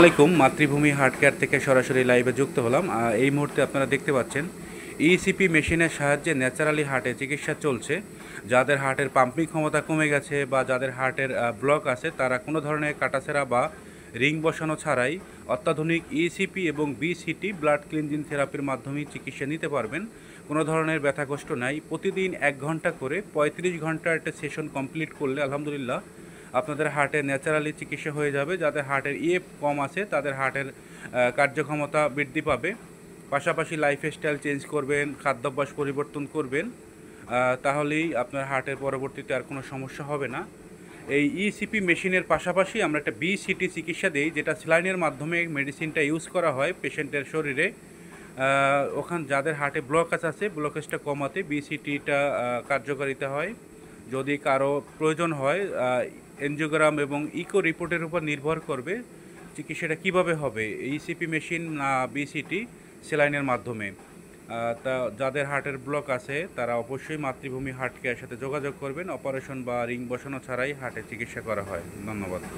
আসসালামাইকুম। মাতৃভূমি heart care থেকে সরাসরি লাইভে যুক্ত হলাম। এই মুহূর্তে আপনারা দেখতে পাচ্ছেন ইসিপি মেশিনের সাহায্যে ন্যাচারালি হার্টে চিকিৎসা চলছে। যাদের হার্টের পাম্পিং ক্ষমতা কমে গেছে বা যাদের হার্টের ব্লক আছে, তারা কোনো ধরনের কাটাছেঁড়া বা রিং বসানো ছাড়াই অত্যাধুনিক ইসিপি এবং বিসিটি ব্লাড ক্লিনজিং থেরাপির মাধ্যমে চিকিৎসা নিতে পারবেন। কোনো ধরনের ব্যথা কষ্ট নাই। প্রতিদিন 1 ঘন্টা করে 35 ঘন্টার একটা সেশন কমপ্লিট করলে আলহামদুলিল্লাহ আপনাদের হার্টের ন্যাচারালি চিকিৎসা হয়ে যাবে। যাদের হার্টের ইএফ কম আছে তাদের হার্টের কার্যক্ষমতা বৃদ্ধি পাবে। পাশাপাশি লাইফস্টাইল চেঞ্জ করবেন, খাদ্যাভ্যাস পরিবর্তন করবেন, তাহলেই আপনার হার্টের পরবর্তীতে আর কোনো সমস্যা হবে না। এই ইসিপি মেশিনের পাশাপাশি আমরা একটা বিসিটি চিকিৎসা দিই, যেটা স্যালাইনের মাধ্যমে মেডিসিনটা ইউজ করা হয় পেশেন্টের শরীরে। ওখানে যাদের হার্টে ব্লকেজ আছে, ব্লকেজটা কমাতে বিসিটিটা কার্যকারিতা হয়। যদি কারো প্রয়োজন হয়, এনজিওগ্রাম এবং ইকো রিপোর্টের উপর নির্ভর করবে চিকিৎসাটা কিভাবে হবে, ইসিপি মেশিন না বিসিটি স্যালাইনের মাধ্যমে। তা যাদের হার্টের ব্লক আছে তারা অবশ্যই মাতৃভূমি হার্ট কেয়ারের সাথে যোগাযোগ করবেন। অপারেশন বা রিং বসানো ছাড়াই হার্টের চিকিৎসা করা হয়। ধন্যবাদ।